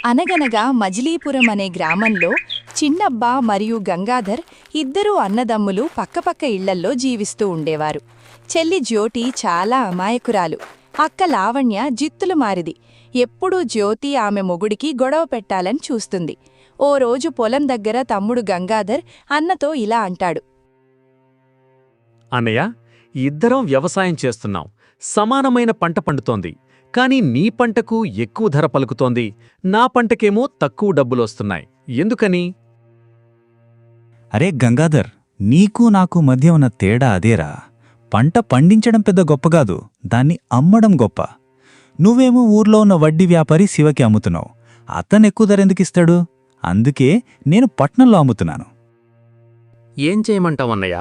అనగనగా మజిలీపురం అనే గ్రామంలో చిన్నబ్బ మరియు గంగాధర్ ఇద్దరూ అన్నదమ్ములు పక్కపక్క ఇళ్లల్లో జీవిస్తూ ఉండేవారు. చెల్లి జ్యోతి చాలా అమాయకురాలు. అక్క లావణ్య జిత్తులు మారిది. ఎప్పుడూ జ్యోతి ఆమె మొగుడికి గొడవ పెట్టాలని చూస్తుంది. ఓ రోజు పొలం దగ్గర తమ్ముడు గంగాధర్ అన్నతో ఇలా అంటాడు. అన్నయ్య, ఇద్దరం వ్యవసాయం చేస్తున్నాం. సమానమైన పంట పండుతోంది. కాని నీ పంటకు ఎక్కువ ధర పలుకుతోంది, నా పంటకేమో తక్కువ డబ్బులొస్తున్నాయి. ఎందుకని? అరే గంగాధర్, నీకు నాకు మధ్య ఉన్న తేడా అదేరా. పంట పండించడం పెద్ద గొప్పగాదు, దాన్ని అమ్మడం గొప్ప. నువ్వేమో ఊర్లో ఉన్న వడ్డీ వ్యాపారి శివకి అమ్ముతున్నావు. అతనెక్కువ ధర ఎందుకిస్తాడు? అందుకే నేను పట్నంలో అమ్ముతున్నాను. ఏం చేయమంటావన్నయ్య?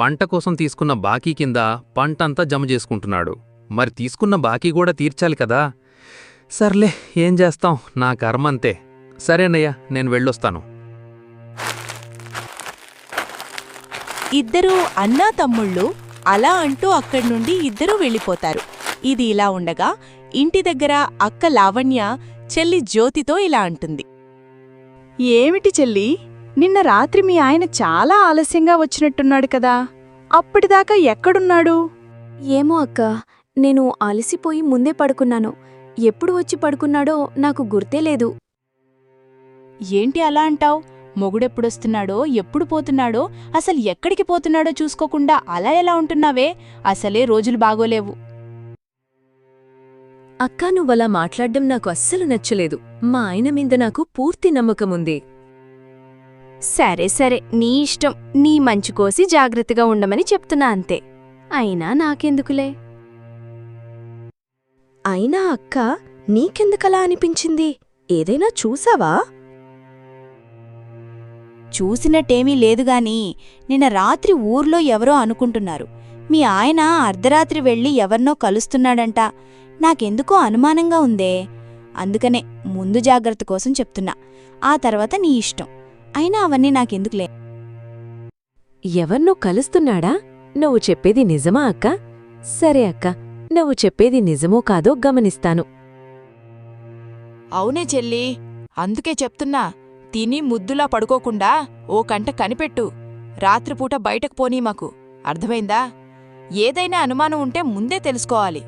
పంట కోసం తీసుకున్న బాకీ కింద పంటంతా జమ చేసుకుంటున్నాడు. మరి తీసుకున్న బాకీ కూడా తీర్చాలి కదా. సర్లే, ఏం చేస్తాం, నా కర్మంతే. సరేనయ్య, నేను వెళ్ళొస్తాను. ఇద్దరూ అన్నా తమ్ముళ్ళు అలా అంటూ అక్కడ్నుండి ఇద్దరూ వెళ్ళిపోతారు. ఇది ఇలా ఉండగా ఇంటి దగ్గర అక్క లావణ్య చెల్లి జ్యోతితో ఇలా అంటుంది. ఏమిటి చెల్లి, నిన్న రాత్రి మీ ఆయన చాలా ఆలస్యంగా వచ్చినట్టున్నాడు కదా. అప్పటిదాకా ఎక్కడున్నాడు? ఏమో అక్క, నేను అలసిపోయి ముందే పడుకున్నాను. ఎప్పుడు వచ్చి పడుకున్నాడో నాకు గుర్తే లేదు. ఏంటి అలా అంటావ్? మొగుడెప్పుడొస్తున్నాడో ఎప్పుడు పోతున్నాడో అసలు ఎక్కడికి పోతున్నాడో చూసుకోకుండా అలా ఎలా ఉంటున్నావే? అసలే రోజులు బాగోలేవు. అక్కా, నువ్వలా మాట్లాడ్డం నాకు అస్సలు నచ్చలేదు. మా ఆయన మీద నాకు పూర్తి నమ్మకముంది. సరే సరే, నీ ఇష్టం. నీ మంచి కోసి జాగ్రత్తగా ఉండమని చెప్తున్నా అంతే. అయినా నాకెందుకులే. అయినా అక్క, నీకెందుకలా అనిపించింది? ఏదైనా చూసావా? చూసినట్టేమీ లేదుగాని నిన్న రాత్రి ఊర్లో ఎవరో అనుకుంటున్నారు. మీ ఆయన అర్ధరాత్రి వెళ్ళి ఎవర్నో కలుస్తున్నాడంట. నాకెందుకో అనుమానంగా ఉందే. అందుకనే ముందు జాగ్రత్త కోసం చెప్తున్నా. ఆ తర్వాత నీ ఇష్టం. అయినా అవన్నీ నాకెందుకులే. ఎవర్నో కలుస్తున్నాడా? నువ్వు చెప్పేది నిజమా అక్క? సరే అక్క, నువ్వు చెప్పేది నిజమో కాదో గమనిస్తాను. అవునే చెల్లి, అందుకే చెప్తున్నా. తిని ముద్దులా పడుకోకుండా ఓ కంట కనిపెట్టు. రాత్రిపూట బయటకు పోనీ మాకు. అర్థమైందా? ఏదైనా అనుమానం ఉంటే ముందే తెలుసుకోవాలి.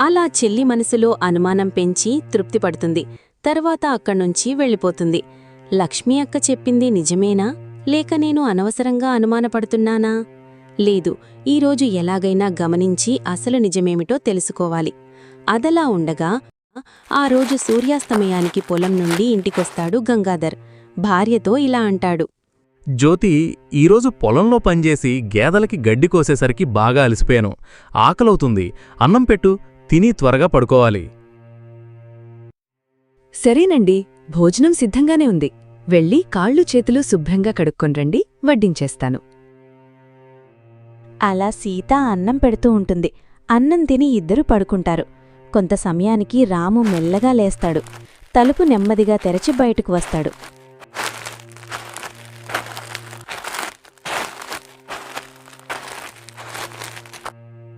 అలా చెల్లి మనసులో అనుమానం పెంచి తృప్తిపడుతుంది. తర్వాత అక్కడ్నుంచి వెళ్ళిపోతుంది. లక్ష్మీ అక్క చెప్పింది నిజమేనా, లేక నేను అనవసరంగా అనుమానపడుతున్నానా? లేదు, ఈరోజు ఎలాగైనా గమనించి అసలు నిజమేమిటో తెలుసుకోవాలి. అదలా ఉండగా ఆ రోజు సూర్యాస్తమయానికి పొలం నుండి ఇంటికొస్తాడు గంగాధర్. భార్యతో ఇలా అంటాడు. జ్యోతి, ఈరోజు పొలంలో పనిచేసి గేదలకి గడ్డి కోసేసరికి బాగా అలసిపోయాను. ఆకలవుతుంది. అన్నం పెట్టు, తిని త్వరగా పడుకోవాలి. సరేనండి, భోజనం సిద్ధంగానే ఉంది. వెళ్ళి కాళ్ళు చేతులు శుభ్రంగా కడుక్కొన్రండి, వడ్డించేస్తాను. అలా సీత అన్నం పెడుతూ ఉంటుంది. అన్నం తిని ఇద్దరు పడుకుంటారు. కొంత సమయానికి రాము మెల్లగా లేస్తాడు. తలుపు నెమ్మదిగా తెరచి బయటకు వస్తాడు.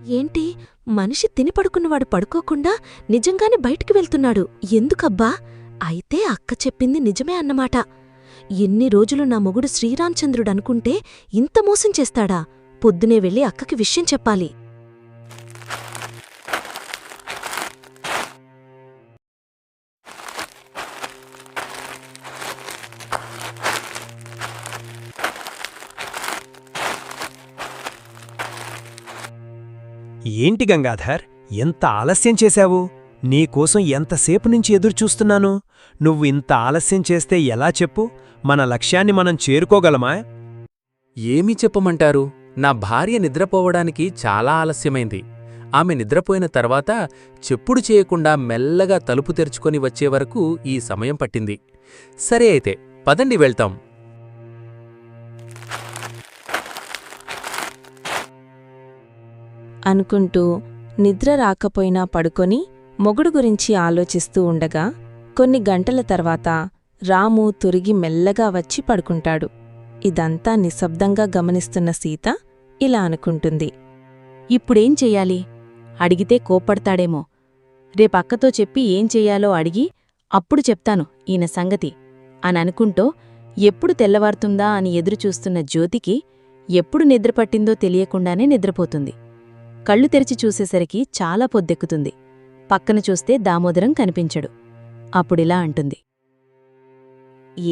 ఏంటి, మనిషి తిని పడుకున్నవాడు పడుకోకుండా నిజంగానే బయటికి వెళ్తున్నాడు? ఎందుకబ్బా? అయితే అక్క చెప్పింది నిజమే అన్నమాట. ఎన్ని రోజులు నా మొగుడు శ్రీరామచంద్రుడనుకుంటే ఇంత మోసం చేస్తాడా? పొద్దునే వెళ్ళి అక్కకి విషయం చెప్పాలి. ఏంటి గంగాధర్, ఎంత ఆలస్యం చేశావు? నీకోసం ఎంతసేపు నుంచి ఎదురుచూస్తున్నాను. నువ్వు ఇంత ఆలస్యం చేస్తే ఎలా చెప్పు? మన లక్ష్యాన్ని మనం చేరుకోగలమా? ఏమీ చెప్పమంటారు? నా భార్య నిద్రపోవడానికి చాలా ఆలస్యమైంది. ఆమె నిద్రపోయిన తర్వాత చెప్పుడు చేయకుండా మెల్లగా తలుపు తెరుచుకొని వచ్చేవరకు ఈ సమయం పట్టింది. సరే అయితే, పదండి వెళ్తాం. అనుకుంటూ నిద్ర రాకపోయినా పడుకొని మొగుడు గురించి ఆలోచిస్తూ ఉండగా కొన్ని గంటల తర్వాత రాము తురిగి మెల్లగా వచ్చి పడుకుంటాడు. ఇదంతా నిశ్శబ్దంగా గమనిస్తున్న సీత ఇలా అనుకుంటుంది. ఇప్పుడేం చెయ్యాలి? అడిగితే కోప్పడతాడేమో. రేపక్కతో చెప్పి ఏం చెయ్యాలో అడిగి అప్పుడు చెప్తాను ఈయన సంగతి అననుకుంటూ ఎప్పుడు తెల్లవారుతుందా అని ఎదురుచూస్తున్న జ్యోతికి ఎప్పుడు నిద్రపట్టిందో తెలియకుండానే నిద్రపోతుంది. కళ్ళు తెరిచి చూసేసరికి చాలా పొద్దెక్కుతుంది. పక్కన చూస్తే దామోదరం కనిపించడు. అప్పుడిలా అంటుంది.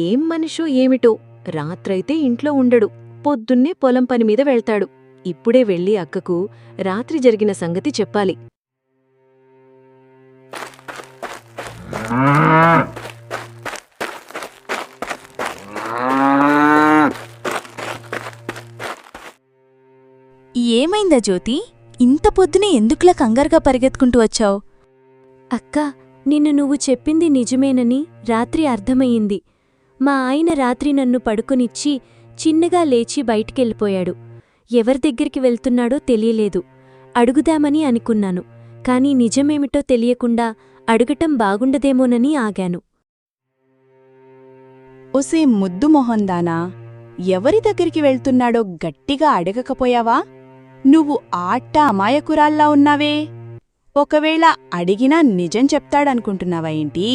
ఏం మనిషో ఏమిటో, రాత్రైతే ఇంట్లో ఉండడు, పొద్దున్నే పొలం పనిమీద వెళ్తాడు. ఇప్పుడే వెళ్ళి అక్కకు రాత్రి జరిగిన సంగతి చెప్పాలి. ఏమైందా జ్యోతి? ఇంత పొద్దునే ఎందుకులా కంగారుగా పరిగెత్తుకుంటూ వచ్చావు? అక్కా, నిన్ను నువ్వు చెప్పింది నిజమేనని రాత్రి అర్థమయ్యింది. మా ఆయన రాత్రి నన్ను పడుకొనిచ్చి చిన్నగా లేచి బయటికెళ్ళిపోయాడు. ఎవరి దగ్గరికి వెళ్తున్నాడో తెలియలేదు. అడుగుదామని అనుకున్నాను, కాని నిజమేమిటో తెలియకుండా అడగటం బాగుండదేమోనని ఆగాను. ఒసే ముద్దు మొహందానా, ఎవరి దగ్గరికి వెళ్తున్నాడో గట్టిగా అడగకపోయావా? నువ్వు ఆట్ట అమాయకురాల్లా ఉన్నావే. ఒకవేళ అడిగినా నిజం చెప్తాడనుకుంటున్నావా ఏంటి?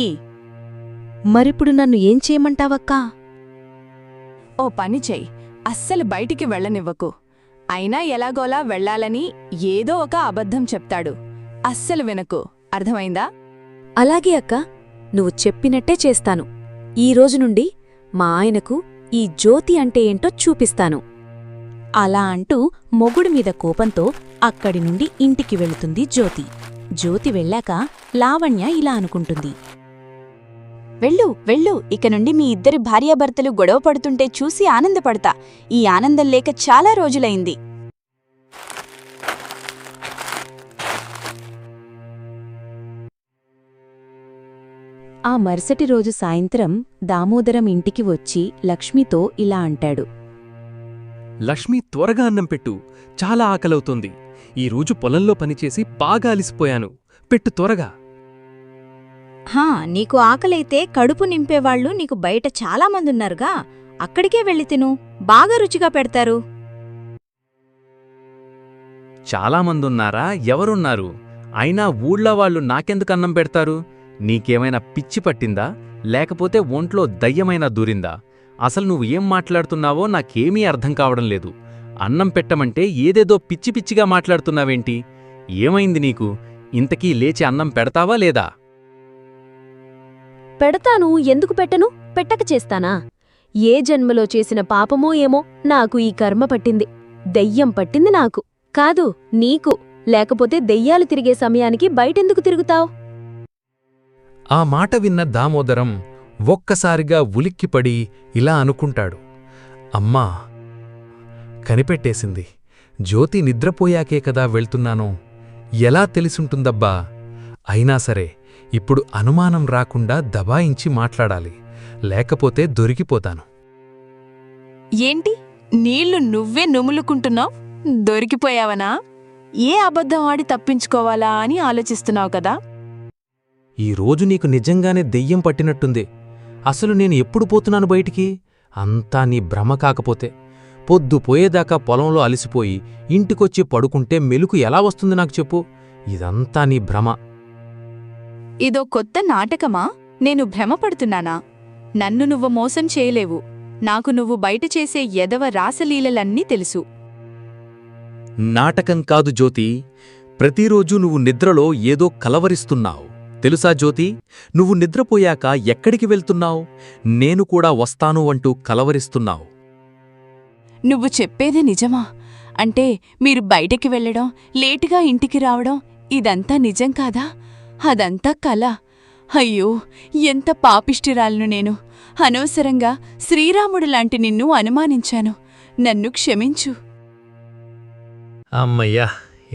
మరిప్పుడు నన్ను ఏం చేయమంటావక్కా? ఓ పని చెయ్యి, అస్సలు బయటికి వెళ్ళనివ్వకు. అయినా ఎలాగోలా వెళ్ళాలని ఏదో ఒక అబద్ధం చెప్తాడు. అస్సలు వినకు, అర్థమైందా? అలాగే అక్కా, నువ్వు చెప్పినట్టే చేస్తాను. ఈ రోజు నుండి మా ఆయనకు ఈ జ్యోతి అంటే ఏంటో చూపిస్తాను. అలా అంటూ మొగుడి మీద కోపంతో అక్కడి నుండి ఇంటికి వెళుతుంది జ్యోతి. జ్యోతి వెళ్ళాక లావణ్య ఇలా అనుకుంటుంది. వెళ్ళు వెళ్ళు, ఇక నుండి మీ ఇద్దరి భార్యాభర్తలు గొడవ పడుతుంటే చూసి ఆనందపడతా. ఈ ఆనందం లేక చాలా రోజులైంది. ఆ మరుసటి రోజు సాయంత్రం దామోదరం ఇంటికి వచ్చి లక్ష్మితో ఇలా అంటాడు. లక్ష్మి, త్వరగా అన్నం పెట్టు, చాలా ఆకలవుతోంది. ఈరోజు పొలంలో పనిచేసి బాగా అలిసిపోయాను. పెట్టు త్వరగా. నీకు ఆకలైతే కడుపు నింపేవాళ్లు నీకు బయట చాలామందున్నారుగా, అక్కడికే వెళ్ళి తిను, బాగా రుచిగా పెడతారు. చాలామందున్నారా? ఎవరున్నారు? అయినా ఊళ్ళో వాళ్ళు నాకెందుకు అన్నం పెడతారు? నీకేమైనా పిచ్చి పట్టిందా? లేకపోతే ఒంట్లో దయ్యమైనా దూరిందా? అసలు నువ్వు ఏం మాట్లాడుతున్నావో నాకేమీ అర్థం కావడం లేదు. అన్నం పెట్టమంటే ఏదేదో పిచ్చి పిచ్చిగా మాట్లాడుతున్నావేంటి? ఏమైంది నీకు? ఇంతకీ లేచి అన్నం పెడతావా లేదా? పెడతాను, ఎందుకు పెట్టను? పెట్టక చేస్తానా? ఏ జన్మలో చేసిన పాపమో ఏమో నాకు ఈ కర్మ పట్టింది. దెయ్యం పట్టింది నాకు కాదు, నీకు. లేకపోతే దెయ్యాలు తిరిగే సమయానికి బయటెందుకు తిరుగుతావ్? ఆ మాట విన్న దామోదరం ఒక్కసారిగా ఉలిక్కిపడి ఇలా అనుకుంటాడు. అమ్మా, కనిపెట్టేసింది. జ్యోతి నిద్రపోయాకే కదా వెళ్తున్నాను. ఎలా తెలిసుంటుందబ్బా? అయినా సరే, ఇప్పుడు అనుమానం రాకుండా దబాయించి మాట్లాడాలి, లేకపోతే దొరికిపోతాను. ఏంటి, నీళ్లు నువ్వే నుములుకుంటున్నావు? దొరికిపోయావనా? ఏ అబద్ధం ఆడి తప్పించుకోవాలా అని ఆలోచిస్తున్నావు కదా? ఈరోజు నీకు నిజంగానే దెయ్యం పట్టినట్టుంది. అసలు నేను ఎప్పుడు పోతున్నాను బయటికి? అంతా నీ భ్రమ కాకపోతే. పొద్దు పోయేదాకా పొలంలో అలసిపోయి ఇంటికొచ్చి పడుకుంటే మెలుకు ఎలా వస్తుంది నాకు చెప్పు? ఇదంతా నీ భ్రమ. ఇదో కొత్త నాటకమా? నేను భ్రమపడుతున్నానా? నన్ను నువ్వు మోసం చేయలేవు. నాకు నువ్వు బయట చేసే ఎదవ రాసలీలలన్నీ తెలుసు. నాటకం కాదు జ్యోతి. ప్రతిరోజూ నువ్వు నిద్రలో ఏదో కలవరిస్తున్నావు. తెలుసా జ్యోతి? నువ్వు నిద్రపోయాక ఎక్కడికి వెళ్తున్నావు? నేను కూడా వస్తాను అంటూ కలవరిస్తున్నావు. నువ్వు చెప్పేది నిజమా? అంటే మీరు బయటికి వెళ్ళడం, లేటుగా ఇంటికి రావడం ఇదంతా నిజం కాదా? అదంతా కల. అయ్యో, ఎంత పాపిష్టిరాలను నేను! అనవసరంగా శ్రీరాముడు లాంటి నిన్ను అనుమానించాను. నన్ను క్షమించు. అమ్మయ్యా,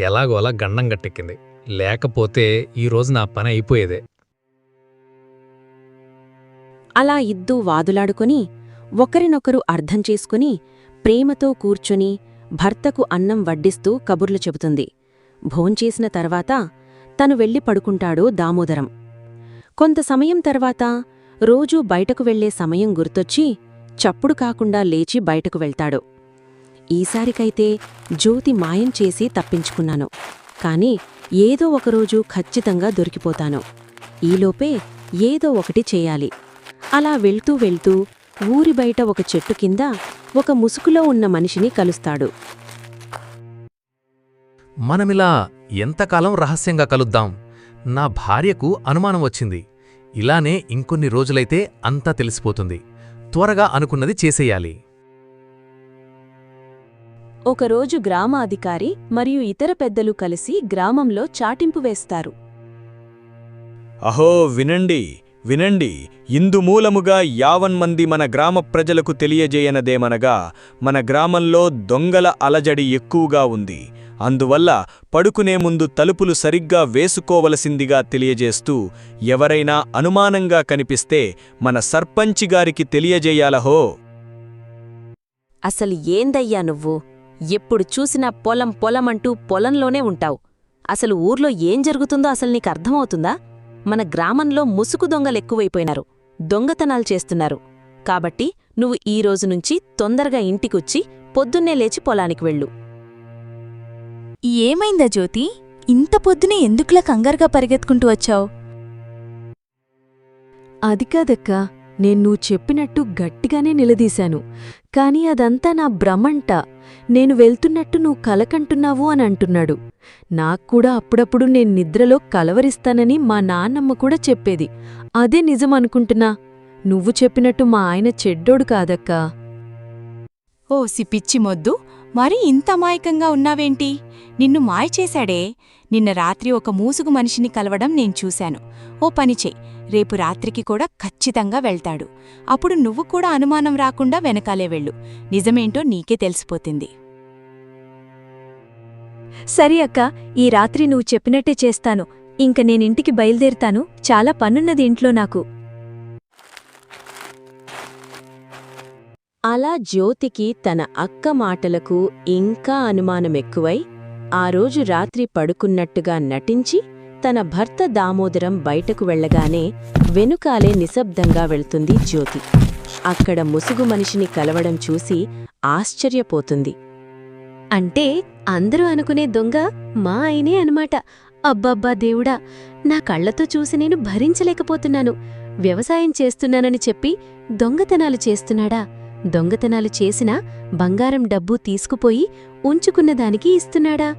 ఎలాగోలా గండం గట్టెక్కింది. లేకపోతే ఈరోజు నా పని అయిపోయేదే. అలా ఇద్దూ వాదులాడుకొని ఒకరినొకరు అర్థం చేసుకుని ప్రేమతో కూర్చుని భర్తకు అన్నం వడ్డిస్తూ కబుర్లు చెబుతుంది. భోంచేసిన తర్వాత తను వెళ్ళి పడుకుంటాడు దామోదరం. కొంత సమయం తర్వాత రోజూ బయటకు వెళ్లే సమయం గుర్తొచ్చి చప్పుడు కాకుండా లేచి బయటకు వెళ్తాడు. ఈసారికైతే జ్యోతి మాయం చేసి తప్పించుకున్నాను, కాని ఏదో ఒకరోజు ఖచ్చితంగా దొరికిపోతాను. ఈలోపే ఏదో ఒకటి చెయ్యాలి. అలా వెళ్తూ వెళ్తూ ఊరి బయట ఒక చెట్టు కింద ఒక ముసుగులో ఉన్న మనిషిని కలుస్తాడు. మనమిలా ఎంతకాలం రహస్యంగా కలుద్దాం? నా భార్యకు అనుమానం వచ్చింది. ఇలానే ఇంకొన్ని రోజులైతే అంతా తెలిసిపోతుంది. త్వరగా అనుకున్నది చేసేయాలి. ఒకరోజు గ్రామాధికారి మరియు ఇతర పెద్దలు కలిసి గ్రామంలో చాటింపు వేస్తారు. అహో వినండి వినండి, ఇందుమూలముగా యావన్మంది మన గ్రామ ప్రజలకు తెలియజేయనదేమనగా మన గ్రామంలో దొంగల అలజడి ఎక్కువగా ఉంది. అందువల్ల పడుకునే ముందు తలుపులు సరిగ్గా వేసుకోవలసిందిగా తెలియజేస్తూ ఎవరైనా అనుమానంగా కనిపిస్తే మన సర్పంచి గారికి తెలియజేయాలహో. అసలు ఏందయ్యా నువ్వు? ఎప్పుడు చూసినా పొలం పొలమంటూ పొలంలోనే ఉంటావు. అసలు ఊర్లో ఏం జరుగుతుందో అసలు నీకర్థమవుతుందా? మన గ్రామంలో ముసుగు దొంగలెక్కువైపోయినారు, దొంగతనాలు చేస్తున్నారు. కాబట్టి నువ్వు ఈ రోజు నుంచి తొందరగా ఇంటికొచ్చి పొద్దున్నే లేచి పొలానికి వెళ్ళు. ఏమైందా జ్యోతి? ఇంత పొద్దునే ఎందుకులా కంగారుగా పరిగెత్తుకుంటూ వచ్చావు? అది కాదక్కా, నేను నువ్వు చెప్పినట్టు గట్టిగానే నిలదీశాను. కాని అదంతా నా భ్రమంట. నేను వెళ్తున్నట్టు నువ్వు కలకంటున్నావు అని అంటున్నాడు. నాక్కూడా అప్పుడప్పుడు నేను నిద్రలో కలవరిస్తానని మా నాన్నమ్మ కూడా చెప్పేది. అదే నిజమనుకుంటున్నా. నువ్వు చెప్పినట్టు మా ఆయన చెడ్డోడు కాదక్కా. ఓ సిపిచ్చి మొద్దు, మరి ఇంత అమాయకంగా ఉన్నావేంటి? నిన్ను మాయ చేశాడే. నిన్న రాత్రి ఒక మూసుగు మనిషిని కలవడం నేను చూశాను. ఓ పనిచేయ్, రేపు రాత్రికి కూడా ఖచ్చితంగా వెళ్తాడు. అప్పుడు నువ్వు కూడా అనుమానం రాకుండా వెనకాలే వెళ్ళు. నిజమేంటో నీకే తెలిసిపోతుంది. సరి అక్క, ఈ రాత్రి నువ్వు చెప్పినట్టే చేస్తాను. ఇంక నేనింటికి బయలుదేరుతాను. చాలా పనున్నది ఇంట్లో నాకు. అలా జ్యోతికి తన అక్క మాటలకు ఇంకా అనుమానమెక్కువై ఆ రోజు రాత్రి పడుకున్నట్టుగా నటించి తన భర్త దామోదరం బయటకు వెళ్లగానే వెనుకాలే నిశ్శబ్దంగా వెళ్తుంది జ్యోతి. అక్కడ ముసుగు మనిషిని కలవడం చూసి ఆశ్చర్యపోతుంది. అంటే అందరూ అనుకునే దొంగ మా ఆయనే అనమాట. అబ్బబ్బా దేవుడా, నా కళ్లతో చూసి నేను భరించలేకపోతున్నాను. వ్యవసాయం చేస్తున్నానని చెప్పి దొంగతనాలు చేస్తున్నాడా? దొంగతనాలు చేసినా బంగారం డబ్బు తీసుకుపోయి ఉంచుకున్నదానికి ఇస్తున్నాడా?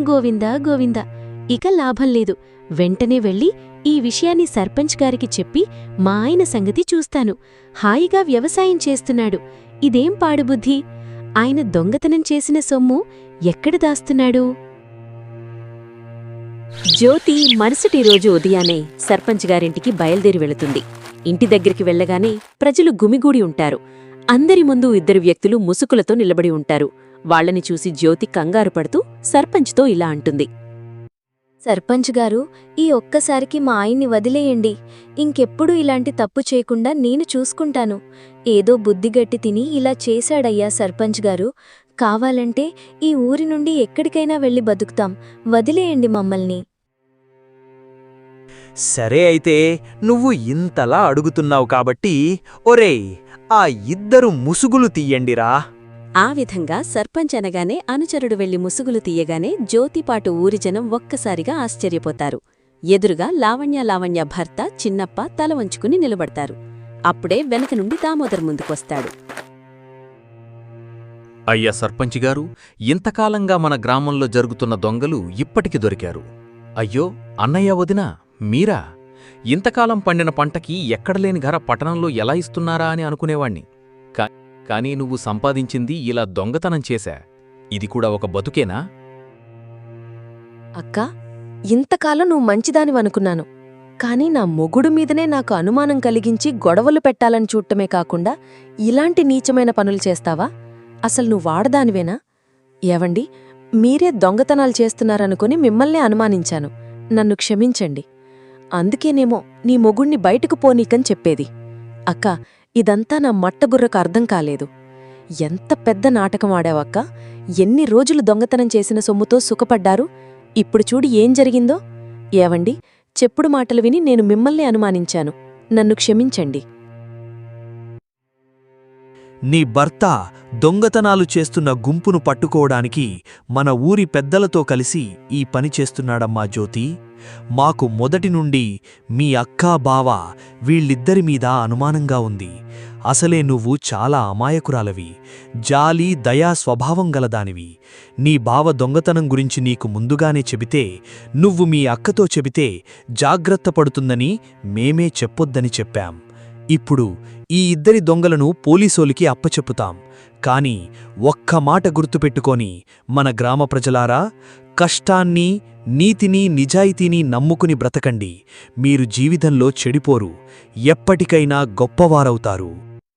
గోవిందా గోవిందా, ఇక లాభం లేదు. వెంటనే వెళ్ళి ఈ విషయాన్ని సర్పంచ్ గారికి చెప్పి మా ఆయన సంగతి చూస్తాను. హాయిగా వ్యవసాయం చేస్తున్నాడు. ఇదేం పాడుబుద్ధి? ఆయన దొంగతనం చేసిన సొమ్ము ఎక్కడ దాస్తున్నాడు? జ్యోతి మరుసటి రోజు ఉదయాన్నే సర్పంచ్ గారింటికి బయలుదేరి వెళుతుంది. ఇంటి దగ్గరికి వెళ్లగానే ప్రజలు గుమిగూడి ఉంటారు. అందరి ముందు ఇద్దరు వ్యక్తులు ముసుగులతో నిలబడి ఉంటారు. వాళ్లని చూసి జ్యోతి కంగారు పడుతూ సర్పంచ్తో ఇలా అంటుంది. సర్పంచ్ గారు, ఈ ఒక్కసారికి మా ఆయన్ని వదిలేయండి. ఇంకెప్పుడూ ఇలాంటి తప్పు చేయకుండా నేను చూసుకుంటాను. ఏదో బుద్ధిగట్టి తిని ఇలా చేశాడయ్యా సర్పంచ్ గారు. కావాలంటే ఈ ఊరి నుండి ఎక్కడికైనా వెళ్ళి బతుకుతాం. వదిలేయండి మమ్మల్ని. సరే అయితే నువ్వు ఇంతలా అడుగుతున్నావు కాబట్టి ఒరేయ్, ఆ ఇద్దరు ముసుగులు తీయండిరా. ఆ విధంగా సర్పంచ్ అనగానే అనుచరుడు వెళ్లి ముసుగులు తీయగానే జ్యోతిపాటు ఊరి జనం ఒక్కసారిగా ఆశ్చర్యపోతారు. ఎదురుగా లావణ్య భర్త చిన్నప్ప తల వంచుకుని నిలబడతారు. అప్పుడే వెనక నుండి దామోదర్ ముందుకొస్తాడు. అయ్యా సర్పంచిగారు, ఇంతకాలంగా మన గ్రామంలో జరుగుతున్న దొంగలు ఇప్పటికి దొరికారు. అయ్యో అన్నయ్య వదినా, మీరా? ఇంతకాలం పండిన పంటకి ఎక్కడలేని ధర పట్టణంలో ఎలా ఇస్తున్నారా అని అనుకునేవాణ్ణి. కానీ నువ్వు సంపాదించింది ఇలా దొంగతనం చేశా. ఇది కూడా ఒక బతుకేనా? అక్కా, ఇంతకాలం నువ్వు మంచిదానివనుకున్నాను. కాని నా మొగుడు మీదనే నాకు అనుమానం కలిగించి గొడవలు పెట్టాలని చూడటమే కాకుండా ఇలాంటి నీచమైన పనులు చేస్తావా? అసలు నువ్వు వాడదానివేనా? ఏవండి, మీరే దొంగతనాలు చేస్తున్నారనుకుని మిమ్మల్నే అనుమానించాను. నన్ను క్షమించండి. అందుకేనేమో నీ మొగుణ్ణి బయటకు పోనీకని చెప్పేది. అక్కా, ఇదంతా నా మట్టగుర్రకు అర్థం కాలేదు. ఎంత పెద్ద నాటకం ఆడావక్క. ఎన్ని రోజులు దొంగతనం చేసిన సొమ్ముతో సుఖపడ్డారు. ఇప్పుడు చూడు ఏం జరిగిందో. ఏవండి, చెప్పుడు మాటలు విని నేను మిమ్మల్ని అనుమానించాను. నన్ను క్షమించండి. నీ భర్త దొంగతనాలు చేస్తున్న గుంపును పట్టుకోవడానికి మన ఊరి పెద్దలతో కలిసి ఈ పని చేస్తున్నాడమ్మా జ్యోతి. మాకు మొదటి నుండి మీ అక్కా బావ వీళ్ళిద్దరి మీద అనుమానంగా ఉంది. అసలే నువ్వు చాలా అమాయకురాలవి, జాలి దయా స్వభావం గలదానివి. నీ బావ దొంగతనం గురించి నీకు ముందుగానే చెబితే, నువ్వు మీ అక్కతో చెబితే జాగ్రత్త పడుతుందని మేమే చెప్పొద్దని చెప్పాం. ఇప్పుడు ఈ ఇద్దరి దొంగలను పోలీసోలికి అప్పచెప్పుతాం. కాని ఒక్క మాట గుర్తుపెట్టుకొని మన గ్రామ ప్రజలారా, కష్టాన్ని, నీతిని, నిజాయితీని నమ్ముకుని బ్రతకండి. మీరు జీవితంలో చెడిపోరు, ఎప్పటికైనా గొప్పవారవుతారు.